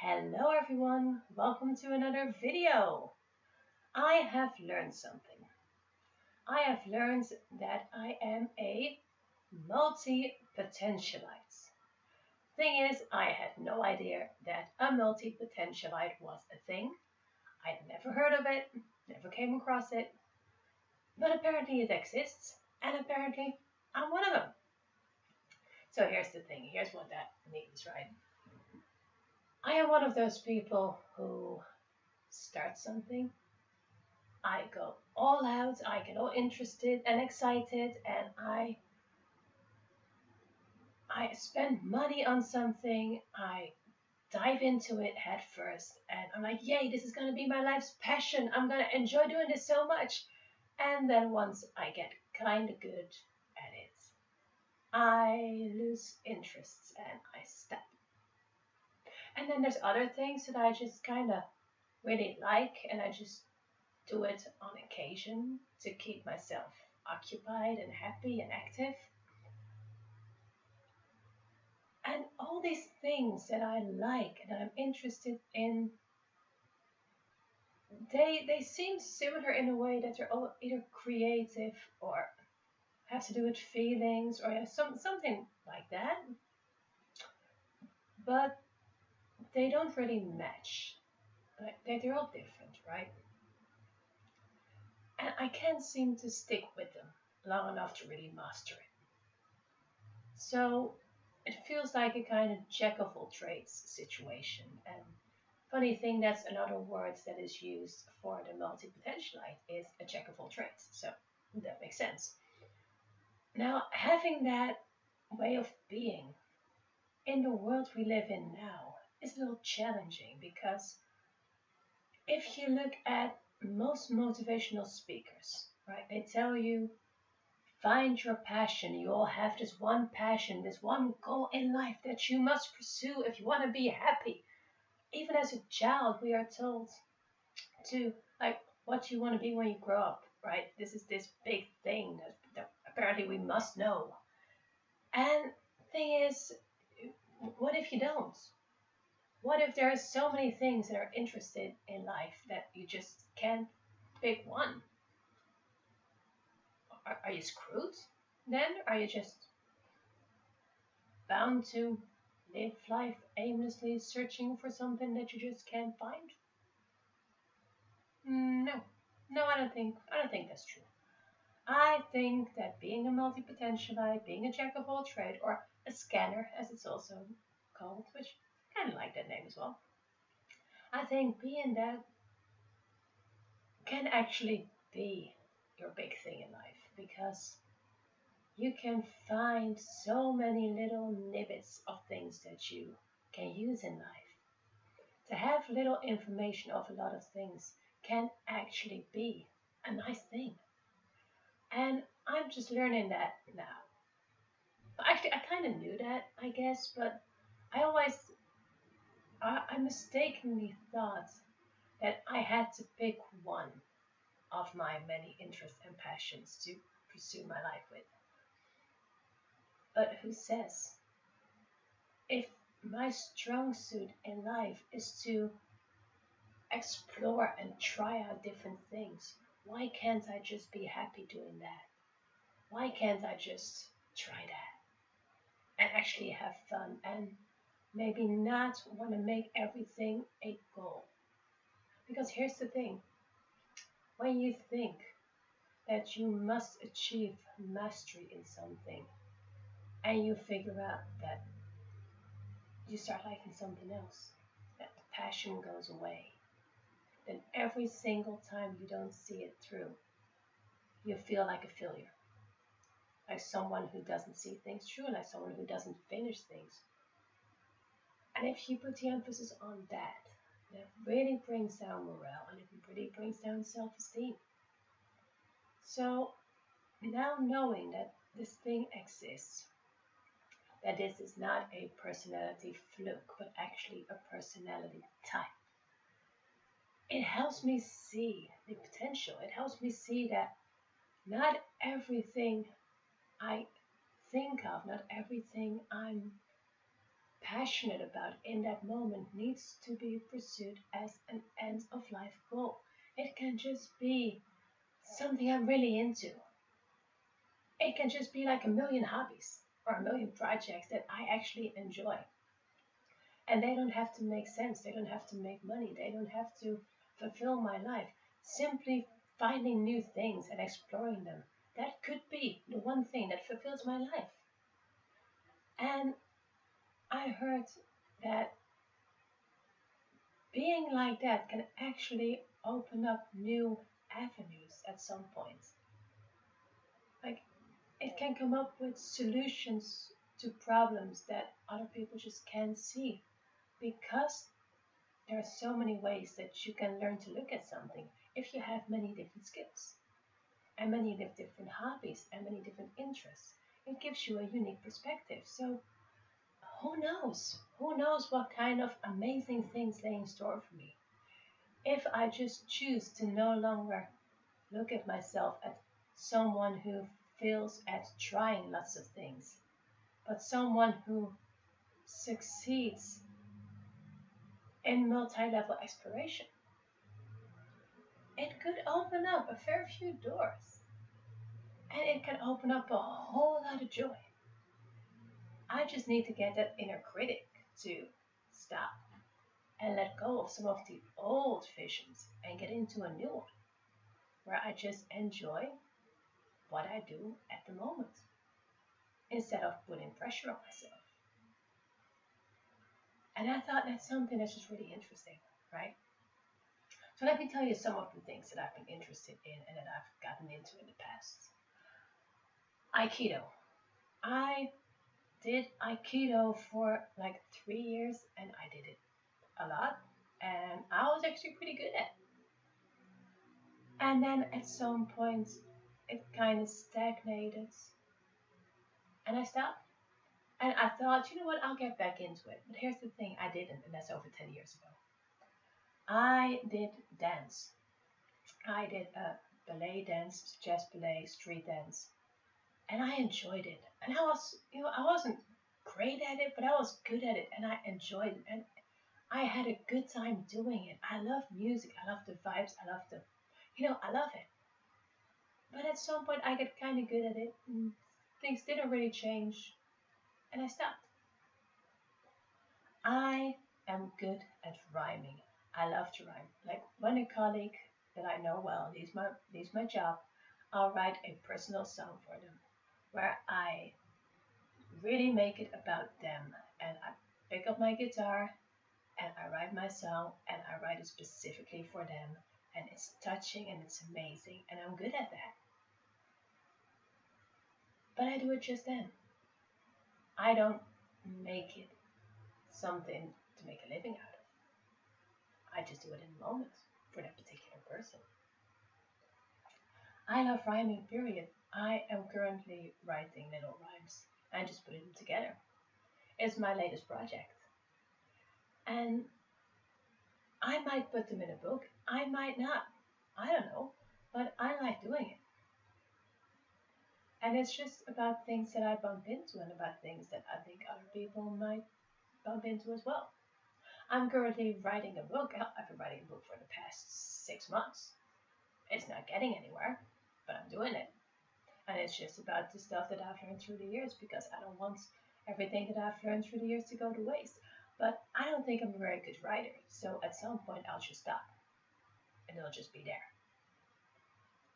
Hello everyone, welcome to another video. I have learned something. I have learned that I am a multi-potentialite. Thing is, I had no idea that a multi-potentialite was a thing. I'd never heard of it, never came across it, but apparently it exists, and apparently I'm one of them. So here's the thing, here's what that means, right? I am one of those people who start something, I go all out, I get all interested and excited, and I spend money on something, I dive into it head first, and I'm like, yay, this is gonna be my life's passion. I'm gonna enjoy doing this so much. And then once I get kinda good at it, I lose interest and I stop. And then there's other things that I just kinda really like, and I just do it on occasion to keep myself occupied and happy and active. And all these things that I like and that I'm interested in, they seem similar in a way that they're all either creative or have to do with feelings or something like that. But they don't really match. Like they're all different, right? And I can't seem to stick with them long enough to really master it. So it feels like a kind of jack of all trades situation. And funny thing, that's another word that is used for the multi-potentialite is a jack of all trades. So that makes sense. Now, having that way of being in the world we live in now is a little challenging because if you look at most motivational speakers, right, they tell you find your passion. You all have this one passion, this one goal in life that you must pursue if you want to be happy. Even as a child, we are told to like what you want to be when you grow up, right? This is this big thing that apparently we must know. And thing is, what if you don't? What if there are so many things that are interested in life that you just can't pick one? Are you screwed then? Are you just bound to live life aimlessly searching for something that you just can't find? No. No, I don't think that's true. I think that being a multi-potentialite, being a jack of all trade, or a scanner as it's also called, which I kind of like that name as well. I think being that can actually be your big thing in life because you can find so many little nibbits of things that you can use in life. To have little information of a lot of things can actually be a nice thing. And I'm just learning that now. Actually, I kind of knew that, I guess, but I mistakenly thought that I had to pick one of my many interests and passions to pursue my life with. But who says? If my strong suit in life is to explore and try out different things, why can't I just be happy doing that? Why can't I just try that and actually have fun and maybe not want to make everything a goal? Because here's the thing, when you think that you must achieve mastery in something and you figure out that you start liking something else, that the passion goes away, then every single time you don't see it through, you feel like a failure, like someone who doesn't see things through, like someone who doesn't finish things. And if you put the emphasis on that, it really brings down morale and it really brings down self-esteem. So now knowing that this thing exists, that this is not a personality fluke, but actually a personality type, it helps me see the potential. It helps me see that not everything I think of, not everything I'm passionate about in that moment needs to be pursued as an end of life goal. It can just be something I'm really into. It can just be like a million hobbies or a million projects that I actually enjoy. And they don't have to make sense. They don't have to make money. They don't have to fulfill my life. Simply finding new things and exploring them. That could be the one thing that fulfills my life. And I heard that being like that can actually open up new avenues at some point. Like it can come up with solutions to problems that other people just can't see because there are so many ways that you can learn to look at something if you have many different skills and many different hobbies and many different interests. It gives you a unique perspective. So who knows? Who knows what kind of amazing things lay in store for me? If I just choose to no longer look at myself as someone who fails at trying lots of things, but someone who succeeds in multi level exploration, it could open up a fair few doors and it can open up a whole lot of joy. I just need to get that inner critic to stop and let go of some of the old visions and get into a new one where I just enjoy what I do at the moment instead of putting pressure on myself. And I thought that's something that's just really interesting, right? So let me tell you some of the things that I've been interested in and that I've gotten into in the past. Aikido. I did Aikido for like 3 years and I did it a lot and I was actually pretty good at it. And then at some point it kind of stagnated and I stopped. And I thought, you know what, I'll get back into it. But here's the thing, I didn't, and that's over 10 years ago. I did dance. I did ballet dance, jazz ballet, street dance, and I enjoyed it. And I wasn't great at it, but I was good at it, and I enjoyed it. And I had a good time doing it. I love music. I love the vibes. I love I love it. But at some point, I got kind of good at it, and things didn't really change, and I stopped. I am good at rhyming. I love to rhyme. Like when a colleague that I know well leaves my job, I'll write a personal song for them where I really make it about them. And I pick up my guitar and I write my song and I write it specifically for them. And it's touching and it's amazing and I'm good at that. But I do it just then. I don't make it something to make a living out of. I just do it in the moment for that particular person. I love rhyming, period. I am currently writing little rhymes and just putting them together. It's my latest project. And I might put them in a book, I might not. I don't know. But I like doing it. And it's just about things that I bump into and about things that I think other people might bump into as well. I'm currently writing a book. I've been writing a book for the past 6 months. It's not getting anywhere, but I'm doing it. And it's just about the stuff that I've learned through the years because I don't want everything that I've learned through the years to go to waste. But I don't think I'm a very good writer. So at some point I'll just stop and it'll just be there.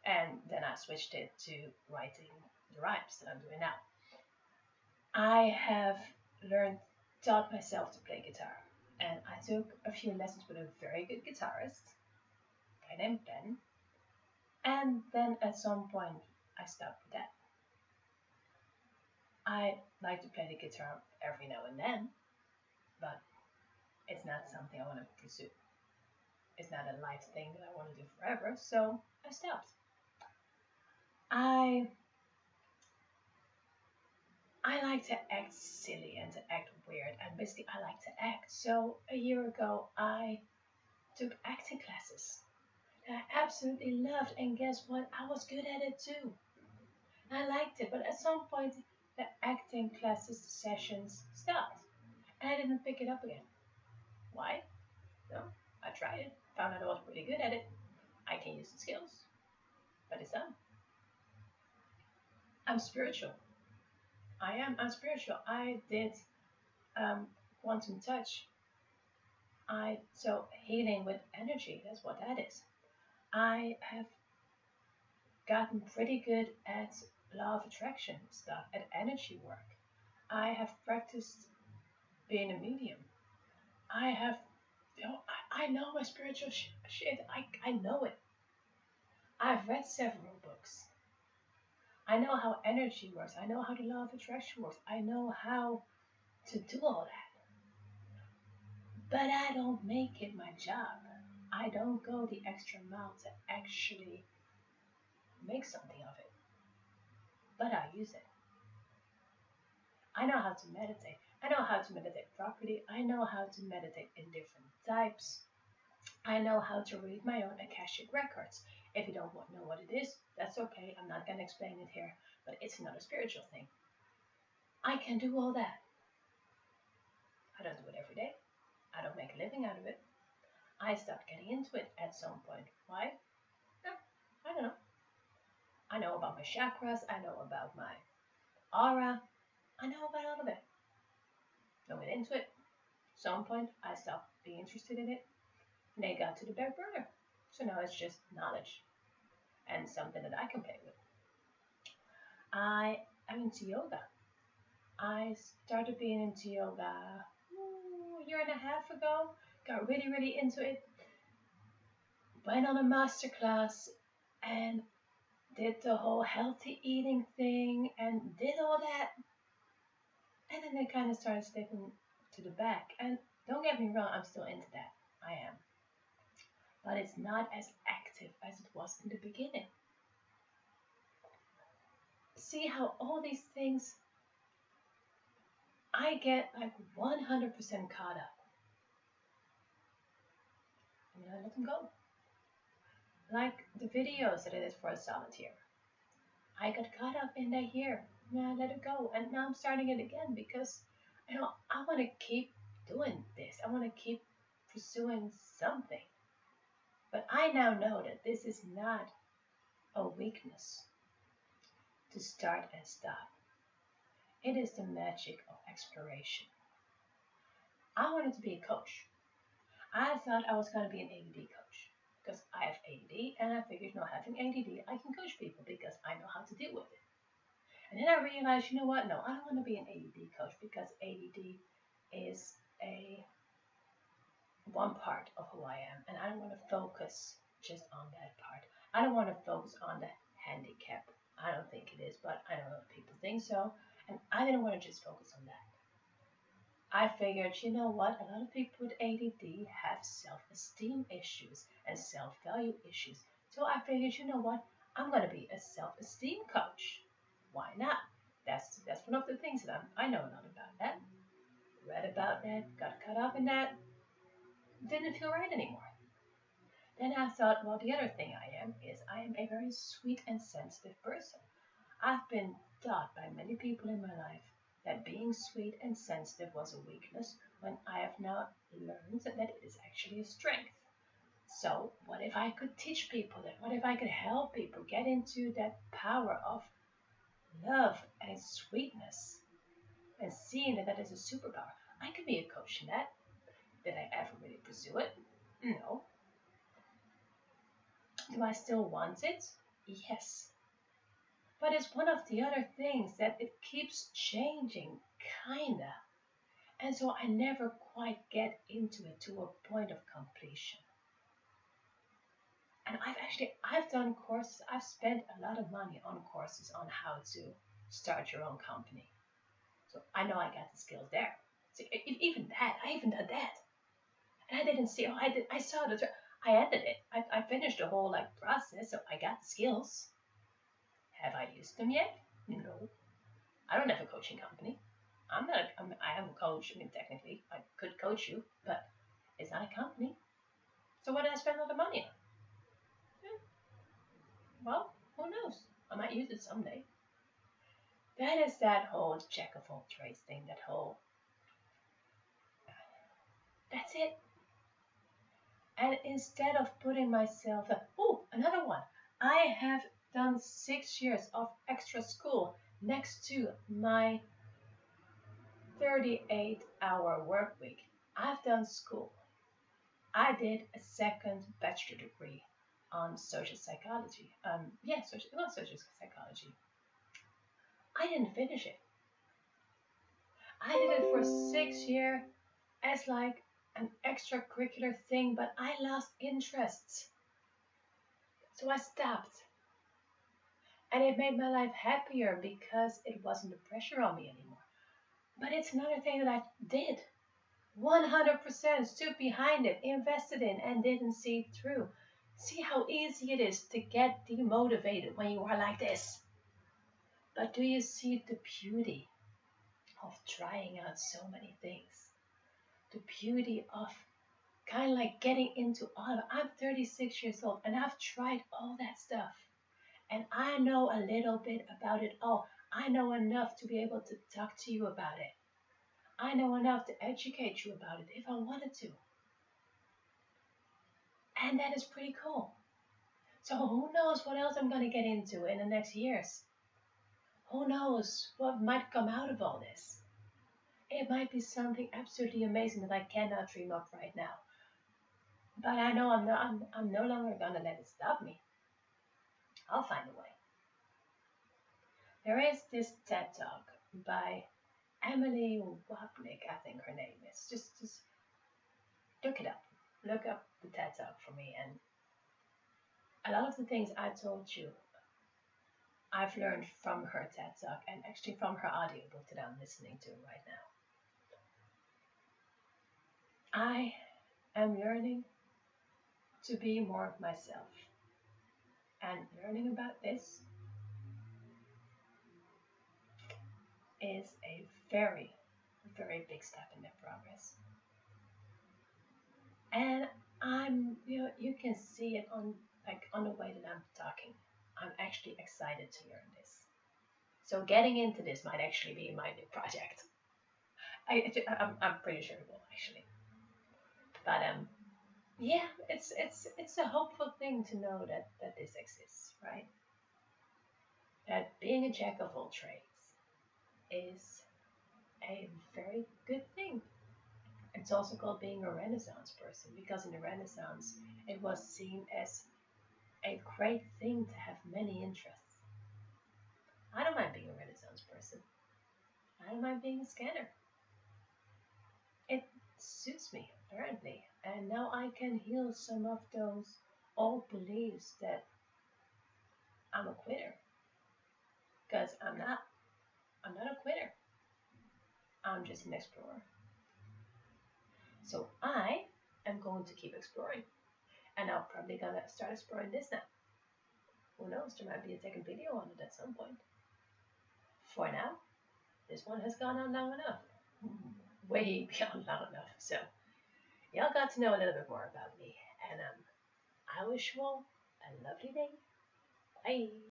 And then I switched it to writing the rhymes that I'm doing now. I have taught myself to play guitar. And I took a few lessons with a very good guitarist, a guy named Ben. And then at some point, I stopped with that. I like to play the guitar every now and then, but it's not something I want to pursue. It's not a life thing that I want to do forever, so I stopped. I like to act silly and to act weird, and basically I like to act. So a year ago, I took acting classes that I absolutely loved, and guess what? I was good at it too. I liked it, but at some point, the acting classes sessions stopped. and I didn't pick it up again. Why? No, I tried it, found out I was pretty good at it. I can use the skills, but it's done. I'm spiritual. I'm spiritual. I did quantum touch. So healing with energy. That's what that is. I have gotten pretty good at law of attraction stuff, at energy work. I have practiced being a medium. I have, I know my spiritual shit. I know it. I've read several books. I know how energy works. I know how the law of attraction works. I know how to do all that. But I don't make it my job. I don't go the extra mile to actually make something of it. But I use it. I know how to meditate. I know how to meditate properly. I know how to meditate in different types. I know how to read my own Akashic records. If you don't know what it is, that's okay. I'm not going to explain it here, but it's not a spiritual thing. I can do all that. I don't do it every day. I don't make a living out of it. I stopped getting into it at some point. Why? No, I don't know. I know about my chakras. I know about my aura. I know about all of it. Don't get into it. At some point, I stopped being interested in it. And it got to the back burner. So now it's just knowledge and something that I can play with. I am into yoga. I started being into yoga a year and a half ago. Got really, really into it. Went on a masterclass and did the whole healthy eating thing and did all that. And then it kind of started slipping to the back. And don't get me wrong, I'm still into that. I am. But it's not as active as it was in the beginning. See how all these things, I get like 100% caught up. And then I let them go. Like the videos that I did for a solitaire. I got caught up in that here. And I let it go. And now I'm starting it again because I want to keep doing this. I want to keep pursuing something. But I now know that this is not a weakness to start and stop. It is the magic of exploration. I wanted to be a coach. I thought I was going to be an ADD coach because I have ADD and I figured, having ADD, I can coach people because I know how to deal with it. And then I realized, you know what? No, I don't want to be an ADD coach because ADD is one part of who I am, and I don't want to focus just on that part. I don't want to focus on the handicap. I don't think it is, but I know other people think so, and I didn't want to just focus on that. I figured, you know what? A lot of people with ADD have self-esteem issues and self-value issues. So I figured, you know what? I'm going to be a self-esteem coach. Why not? That's one of the things that I know a lot about that. Read about that, got caught up in that. Didn't feel right anymore. Then I thought, well, the other thing I am a very sweet and sensitive person. I've been taught by many people in my life that being sweet and sensitive was a weakness, when I have now learned that it is actually a strength. So what if I could teach people that? What if I could help people get into that power of love and sweetness and seeing that is a superpower? I could be a coach in that. Did I ever really pursue it? No. Do I still want it? Yes. But it's one of the other things that it keeps changing, kinda. And so I never quite get into it to a point of completion. And I've done courses, I've spent a lot of money on courses on how to start your own company. So I know I got the skills there. So even that, I even did that. And I didn't see, I saw the, I ended it. I finished the whole process, so I got the skills. Have I used them yet? No. I don't have a coaching company. I am a coach. Technically, I could coach you, but it's not a company. So what did I spend all the money on? Well, who knows? I might use it someday. That is that whole jack of all trades thing, that whole That's it. And instead of putting myself, oh, another one. I have done 6 years of extra school next to my 38-hour work week. I've done school. I did a second bachelor degree on social psychology. Yeah, social psychology. I didn't finish it. I did it for 6 years as like an extracurricular thing, but I lost interest. So I stopped. And it made my life happier because it wasn't the pressure on me anymore. But it's another thing that I did. 100% stood behind it, invested in, and didn't see it through. See how easy it is to get demotivated when you are like this. But do you see the beauty of trying out so many things? The beauty of kind of like getting into all of it. I'm 36 years old and I've tried all that stuff. And I know a little bit about it all. I know enough to be able to talk to you about it. I know enough to educate you about it if I wanted to. And that is pretty cool. So who knows what else I'm going to get into in the next years? Who knows what might come out of all this? It might be something absolutely amazing that I cannot dream up right now. But I know I'm no longer going to let it stop me. I'll find a way. There is this TED Talk by Emily Wapnick, I think her name is. Just look it up. Look up the TED Talk for me. And a lot of the things I told you, I've learned from her TED Talk and actually from her audiobook that I'm listening to right now. I am learning to be more of myself. And learning about this is a very, very big step in that progress. And you can see it on the way that I'm talking. I'm actually excited to learn this. So getting into this might actually be my new project. I'm pretty sure it will actually. But yeah, it's a hopeful thing to know that this exists, right? That being a jack of all trades is a very good thing. It's also called being a Renaissance person because in the Renaissance it was seen as a great thing to have many interests. I don't mind being a Renaissance person. I don't mind being a scanner. It suits me, apparently. And now I can heal some of those old beliefs that I'm a quitter. Because I'm not. I'm not a quitter. I'm just an explorer. So I am going to keep exploring. And I'm probably gonna start exploring this now. Who knows, there might be a second video on it at some point. For now, this one has gone on long enough. Way beyond long enough. So y'all got to know a little bit more about me. And I wish you all a lovely day. Bye.